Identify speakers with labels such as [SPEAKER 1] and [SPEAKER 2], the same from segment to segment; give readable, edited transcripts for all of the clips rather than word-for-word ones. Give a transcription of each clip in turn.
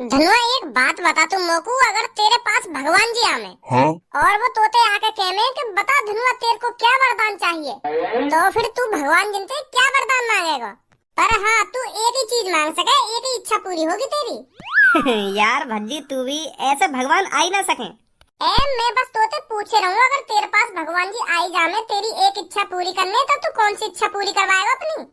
[SPEAKER 1] धनुआ एक बात बता तू मोकू, अगर तेरे पास भगवान जी आवे
[SPEAKER 2] हाँ?
[SPEAKER 1] और वो तोते आके कहने कि बता धनुआ तेरे को क्या वरदान चाहिए, तो फिर तू भगवान जी से क्या वरदान मांगेगा? पर हाँ, तू एक ही चीज मांग सके, एक ही इच्छा पूरी होगी तेरी।
[SPEAKER 3] यार भज्जी तू भी ऐसे भगवान आ ही ना सके।
[SPEAKER 1] मैं बस तोते पूछे रहूँ, अगर तेरे पास भगवान जी आई जामे तेरी एक इच्छा पूरी करने, तो तू कौन सी इच्छा पूरी करवाएगा अपनी?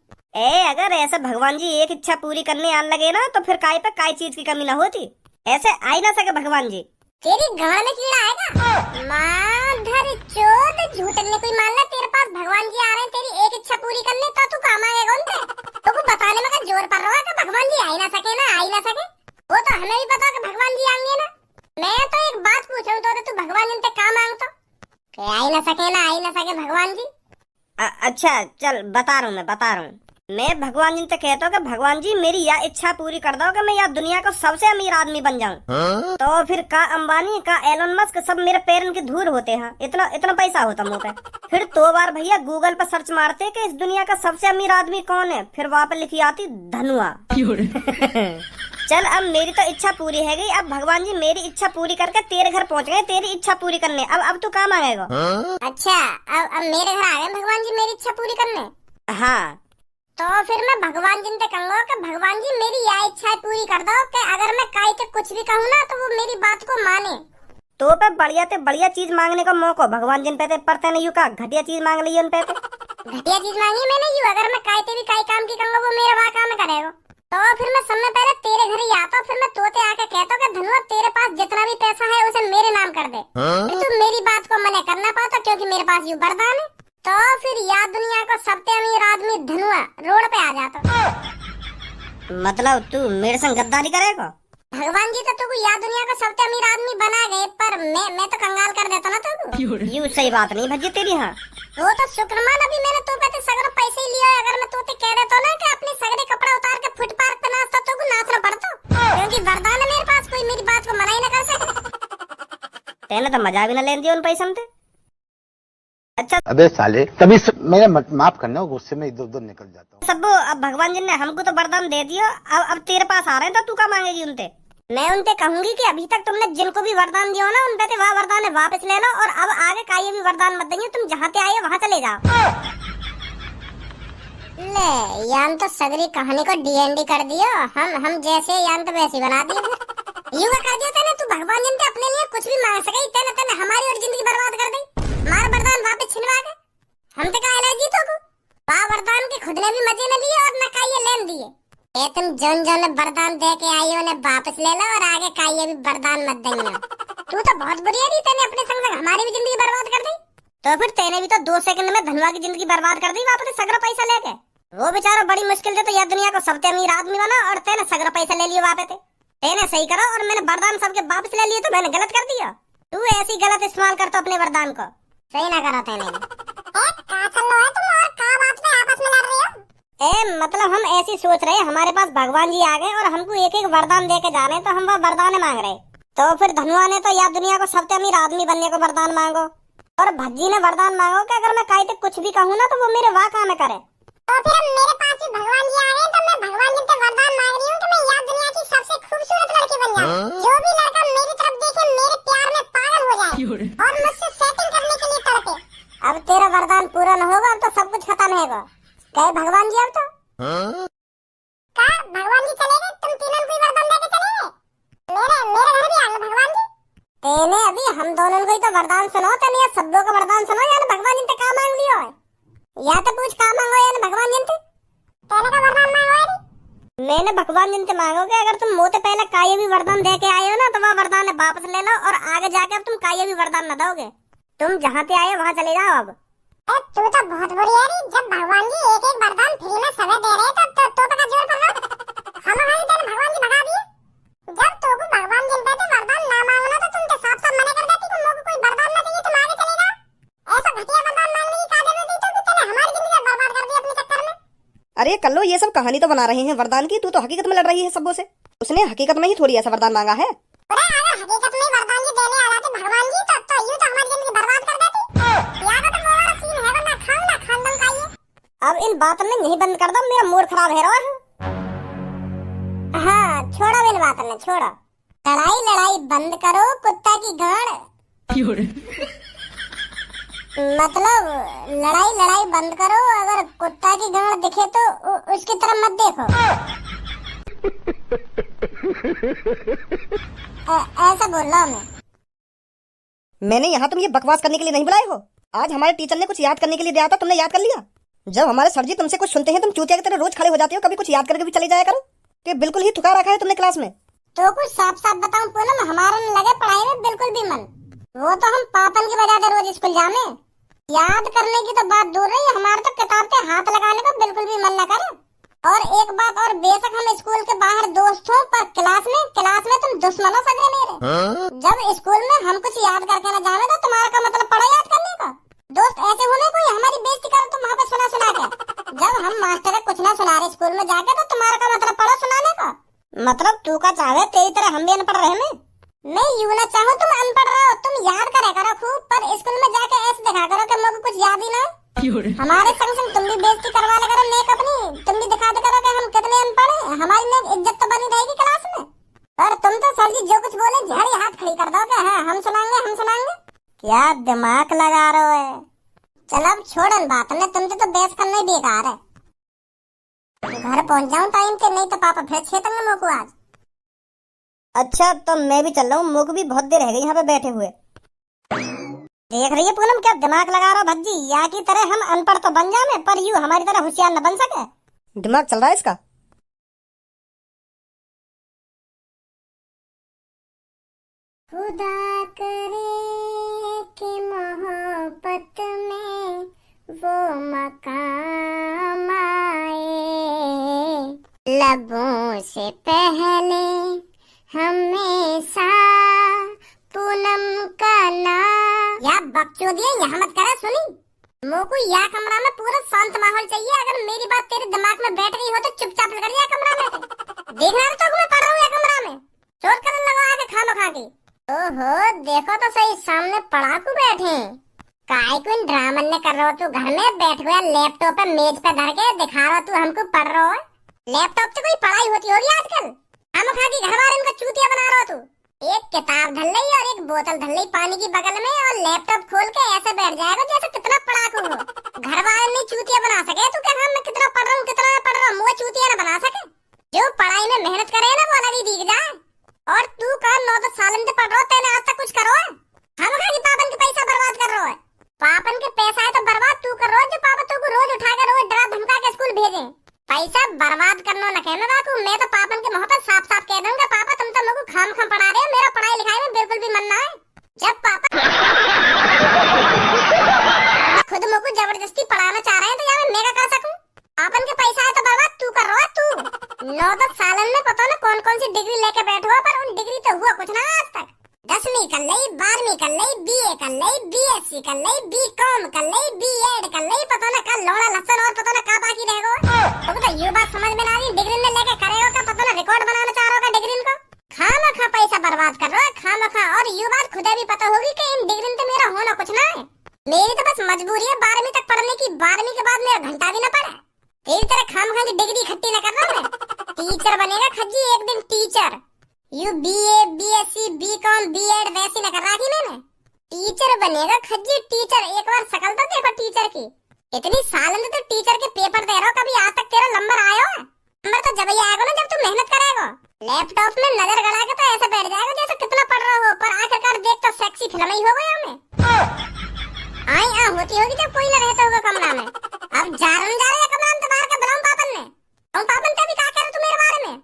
[SPEAKER 3] अगर ऐसे भगवान जी एक इच्छा पूरी करने आने लगे ना, तो फिर काय पे काय चीज की कमी ना होती। ऐसे आ ही ना सके भगवान जी।
[SPEAKER 1] तेरी गांड में कीड़ा आएगा। माधर चोद, झूठने कोई मान ले तेरे पास भगवान जी आ रहे हैं तेरी एक इच्छा पूरी करने, तो तू काम आएगा उनसे? तो को बताने में का जोर पड़ रहा है कि भगवान जी आ ही ना सके ना, आ ही ना सके। वो तो हमें भी पता कि भगवान जी आएंगे ना। मैं तो एक बात पूछ रहा हूँ, तो तू भगवान जी से काम मांग, तो आ ही ना सके ना, आ ही ना सके भगवान जी।
[SPEAKER 3] अच्छा चल बता रहा हूँ मैं भगवान जी से कहता हूँ कि भगवान जी मेरी यह इच्छा पूरी कर दो कि मैं यह दुनिया का सबसे अमीर आदमी बन जाऊँ।
[SPEAKER 2] हाँ?
[SPEAKER 3] तो फिर का अंबानी का एलोन मस्क सब मेरे पैरों की धूल होते हैं, इतना इतना पैसा होता मुँह पे। फिर 2 बार भैया गूगल पर सर्च मारते कि इस दुनिया का सबसे अमीर आदमी कौन है, फिर वहाँ पे लिखी आती धनुआ। चल अब मेरी तो इच्छा पूरी है गई, अब भगवान जी मेरी इच्छा पूरी करके तेरे घर पहुँच गए तेरी इच्छा पूरी करने। अब तू कहाँ मांगेगा?
[SPEAKER 2] हाँ?
[SPEAKER 1] अच्छा, अब मेरे घर आ गए भगवान जी मेरी इच्छा पूरी करने।
[SPEAKER 3] हाँ
[SPEAKER 1] तो फिर मैं भगवान जी से कहूँगा कि भगवान जी मेरी यह इच्छा पूरी कर दो कि अगर मैं काई के कुछ भी कहूँ ना, तो वो मेरी बात को माने।
[SPEAKER 3] तो पे बढ़िया चीज मांगने का मौका भगवान जिन पे पड़ते नहीं, का घटिया चीज मांग ली उन पे।
[SPEAKER 1] घटिया चीज मांगी मैंने यू, अगर मैं काई भी काई काम की कहूँगा वो मेरा वहाँ काम करेगा। तो फिर मैं समय पहले तेरे घर ही आता, फिर मैं तोते आके कहता कि धनुआ तेरे पास जितना भी पैसा है उसे मेरे नाम कर दे।
[SPEAKER 2] हाँ?
[SPEAKER 1] तू मेरी बात को मना करना पाता, क्योंकि मेरे पास यू वरदान है। तो फिर याद दुनिया को सबसे अमीर आदमी धनुआ रोड पे आ जाता।
[SPEAKER 3] मतलब तू मेरे संग गद्दारी करेगा?
[SPEAKER 1] भगवान जी तो तुमको याद दुनिया का सबसे अमीर आदमी बना गए, पर मैं तो कंगाल कर देता ना तुमको।
[SPEAKER 3] यू सही बात नहीं भज्जी तेरी। हाँ
[SPEAKER 1] वो तो शुक्रमान, अभी मैंने तो पे सगरो पैसे ही लिया। अगर मैं तोते कह देता ना कि अपने सगरे कपड़ा उतार के फुटपाथ पे नाचता, तो को नाचना पड़ता, क्योंकि वरदान है मेरे पास, कोई मेरी बात को मना ही ना कर सके।
[SPEAKER 3] तेने तो मजा भी ना लेने दिया उन पैसों से। अच्छा
[SPEAKER 4] अबे साले, तभी मेरा माफ करना, गुस्से में इधर उधर निकल जाता हूँ।
[SPEAKER 3] सब अब भगवान जी ने हमको तो वरदान दे दिया, अब तेरे पास आ रहे हैं, तो तू क्या मांगेगी उनसे?
[SPEAKER 1] मैं उनसे कहूंगी कि अभी तक तुमने जिनको भी वरदान दिया ना, उन पे से वह वरदान है वापस ले लो, और अब आगे का ये भी वरदान मत देंगे, तुम जहाँ से आए वहाँ चले जाओ। ले यान तो सगरी कहानी को डीएनडी कर दियो, हम जैसे यान तो वैसे बना दिए। युवा कर दिया तेने, तू भगवान जी से अपने लिए कुछ भी मांग सके, तेने हमारी और जिंदगी बर्बाद कर दी। मार वरदान वापस छिनवा के, हम तो का एलर्जी तो को वाह वरदान के खुद ने भी मजे न लिए और न का ये लेन दिए। ए तुम जौन वरदान दे के आई हो ने वापस ले लो, और आगे का ये भी वरदान मत देंगे। तू तो बहुत बुरी है, तेने अपने संग हमारी भी जिंदगी बर्बाद कर दी। तो फिर तेने भी तो 2 सेकंड में धनुआ की जिंदगी बर्बाद कर दी वापस सगरा पैसा लेके। वो बेचारा बड़ी मुश्किल से तो यह दुनिया को सबसे अमीर आदमी बना, और तेने सगरा पैसा ले लिया वापस। तेने सही करो, और मैंने वरदान सबके वापस ले लिए, तो मैंने गलत कर दिया। तू ऐसी गलत इस्तेमाल करता अपने वरदान को, सही ना करा तेने। मतलब हम ऐसी सोच रहे, हमारे पास भगवान जी आ गए और हमको एक एक वरदान दे के जा रहे हैं, तो हम वह वरदान मांग रहे। तो फिर धनुआ ने तो या दुनिया को सबसे अमीर आदमी बनने को वरदान मांगो, और भज्जी ने वरदान मांगो कि अगर मैं काई कुछ भी कहूँ ना, तो वो मेरे वाह काम करे। तो फिर मेरे पास भी भगवान जी आ गए, तो मैं भगवान जी से वरदान मांग रही हूँ कि मैं या दुनिया की सबसे खूबसूरत लड़की बन जाऊँ।
[SPEAKER 2] हाँ?
[SPEAKER 1] जो भी लड़का मेरी तरफ देखे मेरे प्यार में पागल हो जाए और मुझसे सेटिंग करने के लिए तड़पे। अब तेरा वरदान पूरा न होगा, अब तो सब कुछ खत्म होगा। कहे भगवान जी अब तो
[SPEAKER 2] हाँ?
[SPEAKER 1] का भगवान जी चले गए, तुम तीनों कोई वरदान देके चले गए। मेरे घर भी आ गए भगवान जी। तेने अभी हम दोनों को ही तो वरदान सुनो, तेने या सबों का वरदान सुनो, या भगवान जी से काम मांग लियो है, या तो पूछ काम मांगो या भगवान जी से। तेने का वरदान मांगो है? मैंने भगवान जी से मांगो कि अगर तुम मोते पहले काये भी वरदान दे के आए हो ना, तो वह वरदान वापस ले लो, और आगे जाके अब तुम काये भी वरदान न दोगे, तुम जहाँ से आए वहाँ चले जाओ। अब तू तो बहुत बुरी है री, जब भगवान जी एक एक वरदान फ्री में समय दे रहे तो का जोर पड़ रहा। हम तेरे भगवान जी भगा दिए। जब तो को भगवान जी पे वरदान ना मांगना, तो तुम तो साफ मना कर देती कि मुझे कोई वरदान ना चाहिए, तुम आगे चले जाओ। ऐसा घटिया वरदान मांगने की क्या जरूरत थी, तो तूने हमारी जिंदगी बर्बाद कर दी अपने चक्कर में।
[SPEAKER 3] अरे कल्लो, ये सब कहानी तो बना रहे हैं वरदान की, तू तो हकीकत में लड़ रही है सबों से। उसने हकीकत में ही थोड़ी ऐसा वरदान मांगा है।
[SPEAKER 1] अरे अगर हकीकत में वरदान जी देने आ रहा था भगवान जी, तो यूं तो हमारी जिंदगी बर्बाद कर देती। या तो वो वाला सीन है, ना खानदान का ये। अब इन बातों में नहीं बंद कर दो, मेरा मूड खराब है। हाँ छोड़ो इन बातों में, छोड़ो। लड़ाई लड़ाई बंद करो कुत्ता की गाड़। मतलब लड़ाई लड़ाई बंद करो, अगर कुत्ता की गाड़ दिखे तो उसकी तरफ मत देखो। ऐसा बोल रहा हूँ मैं।
[SPEAKER 3] मैंने यहाँ तुम ये बकवास करने के लिए नहीं बुलाए हो। आज हमारे टीचर ने कुछ याद करने के लिए दिया था, तुमने याद कर लिया। जब हमारे सर जी तुमसे कुछ सुनते हैं तुम चूतिया की तरह रोज खड़े हो जाते हो, कभी कुछ याद करके भी चले जाया करो। कि बिल्कुल ही थुका रखा है तुमने क्लास में।
[SPEAKER 1] तो कुछ साफ साफ बताऊं पूनम, हमारा न लगे पढ़ाई में बिल्कुल भी मन। वो तो हम पापन की वजह से रोज स्कूल जाने। याद करने की तो बात दूर रही, हमारे तो किताब पे हाथ लगाने का बिल्कुल भी मन न करे। और एक बात और, बेशक हम स्कूल के बाहर दोस्त हो, पर क्लास में तुम दुश्मनों सगे मेरे। जब स्कूल में हम कुछ याद करके न जाने तो तुम्हारा का मतलब पढ़ा याद करने का। दोस्त ऐसे होने कोई हमारी बेइज्जती करे तुम वहाँ पे सुना के। जब हम मास्टर कुछ ना सुना रहे स्कूल में जाके, तो तुम्हारा का मतलब पढ़ा सुनाने का। मतलब तू का चाहे तेरी तरह हम भी अनपढ़ रहे में। मैं यूं ना चाहूँ तुम अनपढ़ रहो, तुम याद करे करो खूब, पर स्कूल में जाके ऐसे दिखा करो कि मुझे कुछ याद ही ना। हमारे संग संग तुम भी बेइज्जती करवा ले करो नेक अपनी, तुम भी दिखा दे करो कि हम कितने अनपढ़ हैं, हमारी नेक इज्जत तो बनी रहेगी क्लास में। पर तुम तो सर जी जो कुछ बोले झाड़ी हाथ खड़ी कर दो कि हाँ हम सुनाएंगे। क्या दिमाग लगा रहे हो? चल अब छोड़न बात ने, तुमसे तो बहस करना ही बेकार है। घर पहुंच जाऊं टाइम के, नहीं तो पापा फिर छेतेंगे मोको आज।
[SPEAKER 3] अच्छा तो मैं भी चल रहा हूँ, मुझे भी बहुत देर रह गई यहाँ पे बैठे हुए।
[SPEAKER 1] देख रही है पूनम क्या दिमाग लगा रहा भज्जी, या की तरह हम अनपढ़ तो बन जाए पर यूं हमारी तरह होशियार न बन सके।
[SPEAKER 3] दिमाग चल रहा है इसका।
[SPEAKER 1] खुदा करे कि मोहब्बत में वो मकाम आए, लबों से पहले हमेशा पूनम का नाम। या बकचोदी यहाँ मत करे सुनी, मोको या कमरा में पूरा शांत माहौल चाहिए। अगर मेरी बात तेरे दिमाग में बैठ गई हो तो चुपचाप लग जा कमरा में। देखना तो मैं पढ़ रहा हूँ या कमरा में शोर करने लगा आके खाना खा के। ओहो देखो तो सही, सामने पढ़ाकू बैठे हैं। काय को ड्रामा ने कर रहा हो तू, घर में बैठ गया लैपटॉप पे मेज पे धर के दिखा रहा तू हमको पढ़ रहा हो। लैपटॉप से कोई पढ़ाई होती होगी आजकल? हम खा के घर वाले इनका चूतिया बना रहा तू। एक किताब धर ली और एक बोतल धर ली पानी की बगल में, और लैपटॉप खोल के ऐसे बैठ जाएगा जैसे कितना पढ़ाकू हो। घर वाले नहीं चूतिया बना सके तू क्या? मैं कितना पढ़ रहा हूँ कितना पढ़ रहा हूँ, मुझे चूतिया न बना सके। जो पढ़ाई में मेहनत करे ना वो अलग ही दिख जाए। और तू का 9-10 साल से पढ़ रहा हो, तेने आज तक कुछ करो है? हम खा के पापन के पैसा बर्बाद कर रहा है। पापन के पैसा है तो बर्बाद तू कर रहा है, जो पापा तू को रोज उठा कर रोज डरा धमका के स्कूल भेजे। पैसा बर्बाद करना न कहना बाकू, मैं तो पापन के मुंह पर साफ साफ कह दूंगा पापा तुम तो मुझे खाम पढ़ा रहे हो, मेरा पढ़ाई लिखाई में बिल्कुल भी मन ना है। जब पापा खुद मुझे जबरदस्ती पढ़ाना चाह रहे हैं तो यार मैं क्या कर सकूं? पापन के पैसा है तो बर्बाद तू कर रहा है। तू 9-10 सालन में पता ना कौन कौन सी डिग्री लेके बैठा हुआ, पर उन डिग्री तो हुआ कुछ ना आज तक। 10वीं कर ली, 12वीं कर ली, BA कर ली, BSc कर ली, BCom कर ली, B.Ed कर ली, पता ना कल लौड़ा लहसन और पता ना क्या बाकी रहेगा। तो ये बात समझ में ना आ रही, डिग्री ने लेके करेगा क्या? पता ना रिकॉर्ड बनाना चाह रहा होगा डिग्री को। खामखा पैसा बर्बाद कर रहा है खामखा। और ये बात खुदा भी पता होगी कि इन डिग्री तो मेरा होना कुछ ना है। मेरी तो बस मजबूरी है 12वीं तक पढ़ने की, 12वीं के बाद मेरा घंटा भी ना पड़ा। तेरी तरह खामखा की डिग्री इकट्ठी न कर रहा मैं। टीचर बनेगा खज्जी एक दिन teacher. You BA BSc BCom B.Ed वैसी न कर रहा थी मैंने। टीचर बनेगा खज्जी टीचर। एक बार शकल तो देखो टीचर की। इतनी साल से तो टीचर के पेपर दे रहा हो, कभी आज तक तेरा नंबर आया है? नंबर तो जब ही आएगा ना जब तू मेहनत करेगा। लैपटॉप में नजर गड़ा के तो ऐसे बैठ जाएगा जैसे कितना पढ़ रहा हो, पर आखिरकार देख तो सेक्सी फिल्म ही हो गया हमें। आई होती होगी जब कोई न रहता होगा कमरा में। अब जा रहे कमरा में तो बाहर का बुलाऊं पापन ने। तुम पापन तभी क्या कह रहे हो तू मेरे बारे में?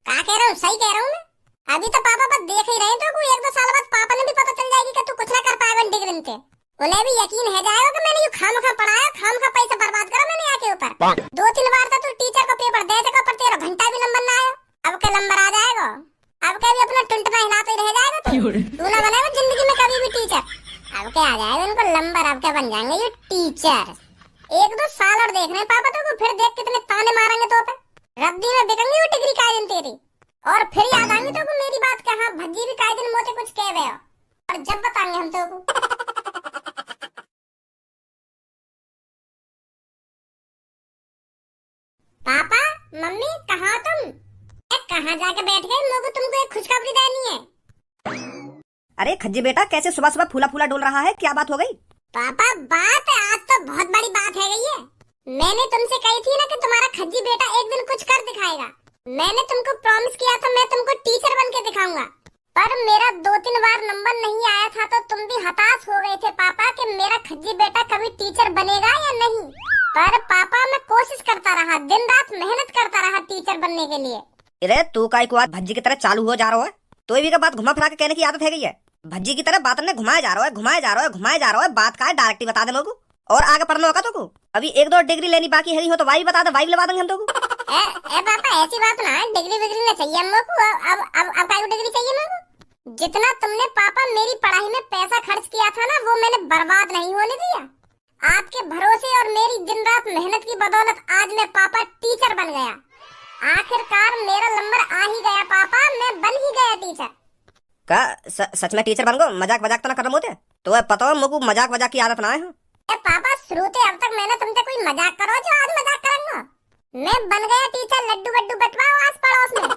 [SPEAKER 1] क्या कह रहा हूँ? सही कह रहा हूँ मैं। अभी तो पापा बस देख ही रहे तो 1-2 साल बाद पापा ने भी पता चल जाएगी कि तू कुछ ना कर पाएगा डिग्री पे। उन्हें भी यकीन है जाएगा कि मैंने ये खामखा पढ़ाया, खामखा पैसा बर्बाद करा मैंने आके ऊपर। 2-3 बार तो तू टीचर को पेपर दे देगा पर तेरा घंटा भी नंबर ना आया। अब क्या नंबर आ जाएगा? अब क्या भी अपना टुंटना हिलाते रह जाएगा तू ना बनेगा जिंदगी में कभी भी टीचर। अब क्या आ जाएगा उनको नंबर, अब क्या बन जाएंगे ये टीचर। 1-2 साल और देखने पापा तो फिर देख कितने ताने मारेंगे तो पे। रद्दी में बिकेंगी वो डिग्री का दिन तेरी। और फिर याद आएंगे तो मेरी बात का, हाँ भज्जी भी काहे दिन मोटे कुछ कह रहे हो, और जब बताएंगे हम तो पापा मम्मी कहाँ तुम? कहाँ जाके बैठ गए? लोगों तुमको एक खुशखबरी देनी है।
[SPEAKER 3] अरे खज्जी बेटा, कैसे सुबह सुबह फूला फूला डोल रहा है, क्या बात हो गई?
[SPEAKER 1] पापा बात आज तो बहुत बड़ी बात है गई है। मैंने तुमसे कही थी ना कि तुम्हारा खज्जी बेटा एक दिन कुछ कर दिखाएगा। मैंने तुमको प्रॉमिस किया था मैं तुमको टीचर बन के दिखाऊंगा, पर मेरा 2-3 बार नंबर नहीं आया था तो तुम भी हताश हो गए थे पापा कि मेरा खज्जी बेटा कभी टीचर बनेगा या नहीं। पर पापा मैं कोशिश करता रहा, दिन रात मेहनत करता रहा टीचर बनने के लिए।
[SPEAKER 3] अरे तू काय को आज भज्जी की तरह चालू हो जा रहा है? तो भी का बात घुमा फिरा के कहने की आदत है गई है। भज्जी की तरह बात ने घुमाया जा रहा है, घुमाया जा रहा है, घुमाया जा रहा है। बात का है डायरेक्ट ही बता दे लोगों को। और आगे पढ़ना होगा तो को अभी 1-2 डिग्री लेनी बाकी है हो तो वाई बता दे, वाई लगा देंगे हम तो को।
[SPEAKER 1] ए पापा ऐसी बात ना, डिग्री विग्री ना चाहिए हमको। अब काय को डिग्री चाहिए मेरे को? जितना तुमने पापा मेरी पढ़ाई में पैसा खर्च किया था ना वो मैंने बर्बाद नहीं होने दिया। आपके भरोसे और मेरी दिन रात मेहनत की बदौलत आज मैं पापा टीचर बन गया। आखिरकार मेरा नंबर आ ही गया पापा, मैं बन ही गया टीचर।
[SPEAKER 3] का सच में टीचर बन गो? मजाक वजाक तो ना कर रहे तो पता है मुझको मजाक वजाक की आदत ना है।
[SPEAKER 1] पापा शुरू से अब तक मैंने तुमसे कोई मजाक करो जो आज मजाक करूंगा। मैं बन गया टीचर, लड्डू वड्डू बटवाओ आस पड़ोस में।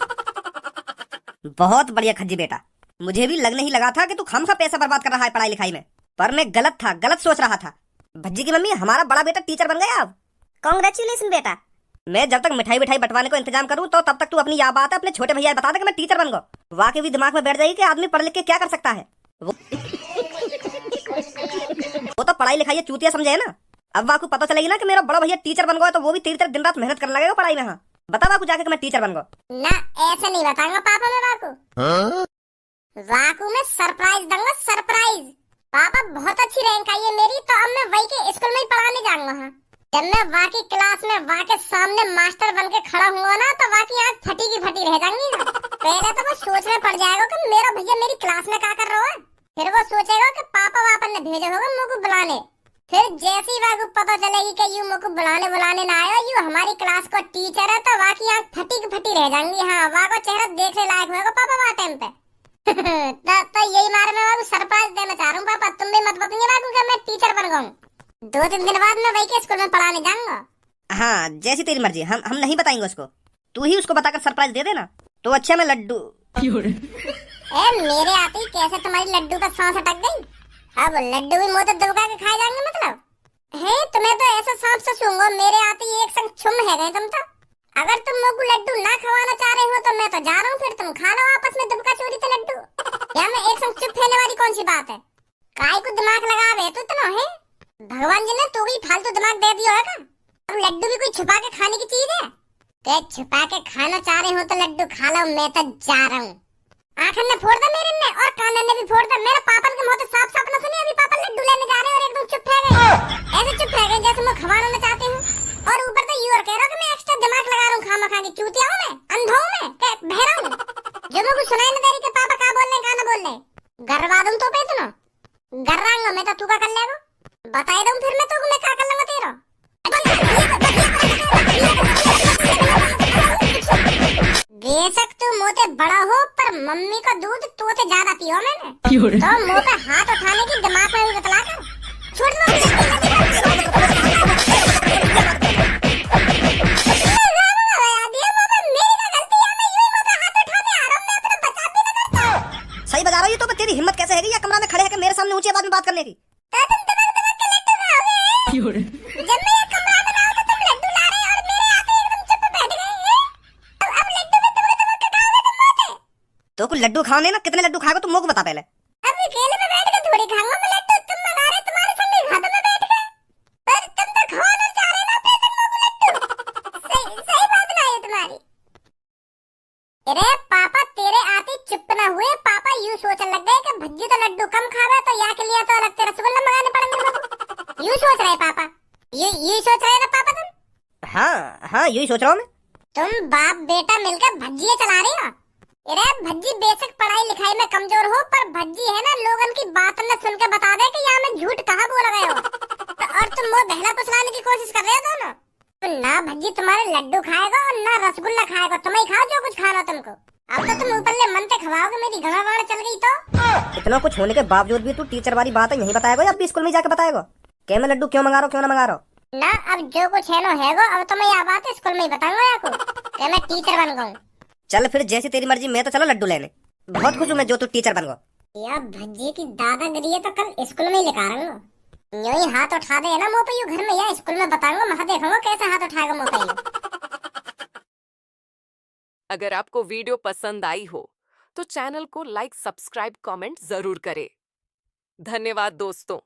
[SPEAKER 3] बहुत बढ़िया खज्जी बेटा, मुझे भी लगने ही लगा था कि तू खामखा पैसा बर्बाद कर रहा है पढ़ाई लिखाई में, पर मैं गलत था, गलत सोच रहा था। भज्जी की मम्मी, हमारा बड़ा बेटा टीचर बन गया अब।
[SPEAKER 1] कांग्रेचुलेशन बेटा।
[SPEAKER 3] मैं जब तक मिठाई विठाई बंटवाने को इंतजाम करूं तो तब तक तू अपनी यह बात अपने छोटे भैया बता दे कि मैं टीचर बन गया। वाकई भी दिमाग में बैठ जाएगी कि आदमी पढ़ लिख के क्या कर सकता है। वो तो पढ़ाई लिखाई चूतिया समझे है ना। अब वाकू पता चलेगी ना कि मेरा बड़ा भैया टीचर बन गया तो वो भी तेरी तरह दिन रात मेहनत करने लगेगा पढ़ाई में। हाँ बता वाकू जाके कि मैं टीचर बन गया
[SPEAKER 1] ना। ऐसा नहीं बताऊंगा पापा मैं वाकू। वाकू में सरप्राइज दूंगा, सरप्राइज। पापा बहुत अच्छी रैंक आई है मेरी, तो अब मैं वही के स्कूल में ही पढ़ाने जाऊंगा। हाँ जब मैं वाकी क्लास में वाके सामने मास्टर बन के खड़ा हुआ ना तो वाकी आँख फटी की फटी रह जाएंगी ना। पहले तो वो सोचने पड़ जाएगा कि मेरा भैया मेरी क्लास में क्या कर रहा है, फिर वो सोचेगा कि पापा वापा ने भेजे होगा मुझको बुलाने। फिर जैसे ही वाको पता चलेगी कि यू मुझको बुलाने ना आया, यू हमारी क्लास को टीचर है, तो वाकी आँख फटी की फटी रह जाएंगी। हाँ वाको चेहरा देखने लायक होगा पापा वहाँ टाइम पे। तो यही मारे मैं वाको सरप्राइज देना चाह रहा हूँ पापा। तुम भी मत बताइए वाको कि मैं टीचर बन गया हूँ। 2-3 दिन बाद मैं वही के स्कूल में पढ़ाने जाऊंगा।
[SPEAKER 3] हाँ जैसी तेरी मर्जी, हम नहीं बताएंगे उसको, तू ही उसको बताकर सरप्राइज दे देना। तो अच्छा मैं लड्डू
[SPEAKER 1] मेरे आते ही कैसे तुम्हारी लड्डू का सांस अटक गई। अब लड्डू भी मुंह तो दबका के खाए जाएंगे मतलब है। तुम्हें तो ऐसा सांप से सूंघो, मेरे आते ही एक संग छुम है गए तुम तो। अगर तुम मुझको लड्डू ना खवाना चाह रहे हो तो मैं तो जा रहा हूँ, फिर तुम खा लो आपस में दुबका चोरी तो लड्डू। या मैं एक संग चुप रहने वाली कौन सी बात है। काय को दिमाग लगा रहे तो इतना है। भगवान जी ने तो भी फालतू दिमाग दे दिया होगा। अब लड्डू भी कोई छुपा के खाने की चीज है? तो छुपा के खाना चाह रहे हो तो लड्डू खा लो, मैं तो जा रहा हूँ। आंखन ने फोड़ दा मेरे ने और कानन ने भी फोड़ दा। मेरे पापा के मुंह से साफ साफ न सुनी, अभी पापा लड्डू लेने जा रहे हैं और एकदम चुप रह गए। ऐसे चुप रह गए जैसे मैं खवाना में चाहते हूँ। और ऊपर तो यू और कह रहा कि मैं एक्स्ट्रा दिमाग लगा रहा हूँ खामा खा के। चूतिया हूँ मैं, अंधा हूँ मैं, क्या बहरा हूँ जो मुझको सुनाई न दे रही कि पापा क्या बोल रहे हैं क्या न बोल रहे। गरवा दूं तो पे सुनो, गर्रांगा मैं तो तू का कर लेगा बताए दूं, फिर मैं तो मैं क्या कर लूंगा तेरा। बेशक तू मोते बड़ा हो पर मम्मी का दूध तो से ज्यादा पियो मैंने। तो मुंह पे हाथ उठाने की दिमाग में भी बतला कर छोड़ दो।
[SPEAKER 3] सही बता रहा हूँ, तो तेरी हिम्मत कैसे है या कमरा में खड़े है मेरे सामने ऊंची आवाज में बात करने की।
[SPEAKER 1] जब मैं कमरा में रहा तो तुम लड्डू ला रहे और मेरे आते एकदम चुप बैठ गए हैं। अब लड्डू में तुमने खाओगे तुम मोटे।
[SPEAKER 3] तो कुछ लड्डू खाओ ना, कितने लड्डू खाओगे तुम मुझको बता पहले।
[SPEAKER 1] अब अकेले में बैठ के थोड़ी खाऊंगा मैं लड्डू, तुम मंगा रहे तुम्हारे संग खा तो मैं बैठ गए। पर तुम तो खा नहीं चाह रहे ना अपने संग लड्डू। सही बात ना है तुम्हारी। अरे पापा तेरे आते चुप ना हुए, पापा यूं सोचने लग गए कि भज्जी तो लड्डू कम खावे तो या के लिए तो अलग से रसगुल्ला मंगाने पड़ेंगे। यूं सोच रहे पापा, यू सोच रहे ना पापा तुम।
[SPEAKER 3] हाँ यही सोच रहा हूँ मैं।
[SPEAKER 1] तुम बाप बेटा मिलकर भज्जियां चला रहे हो। अरे भज्जी बेशक पढ़ाई लिखाई में कमजोर हो पर भज्जी है ना लोगन की बात न सुन के बता दे कि यहाँ में झूठ कहाँ बोल गए हो। तो और तुम वो बहला फुसलाने की कोशिश कर रहे हो दोनों। तो ना भज्जी तुम्हारे लड्डू खाएगा और ना रसगुल्ला खाएगा, तुम ही खाओ जो कुछ खाना तुमको। अब तो तुम ऊपर ले मन से खवाओगे, मेरी गड़बड़ चल गई तो।
[SPEAKER 3] इतना कुछ होने के बावजूद भी तू टीचर वाली बात है यही बताएगा या अभी स्कूल में जाके बताएगा कि मैं लड्डू क्यों मंगा रहा हूँ क्यों ना मंगा रहा हूँ।
[SPEAKER 1] ना अब जो कुछ है ना हैगो, अब तो मैं यह बात स्कूल में ही बताऊंगा आपको कि मैं टीचर बन गया हूँ।
[SPEAKER 3] चल फिर जैसी तेरी मर्जी, मैं तो चलो लड्डू लेने। बहुत खुश हूँ मैं जो तू टीचर बन गया।
[SPEAKER 1] या भज्जी की दादागिरी है तो कल स्कूल में ही लिखा रहा हूँ। यूं ही हाथ उठा दे ना मुंह पे, यूं घर में या स्कूल में बताऊंगा, महा देखूंगा कैसे हाथ उठाएगा मुंह पे यूं।
[SPEAKER 2] अगर आपको वीडियो पसंद आई हो तो चैनल को लाइक, सब्सक्राइब, कमेंट जरूर करें। धन्यवाद दोस्तों।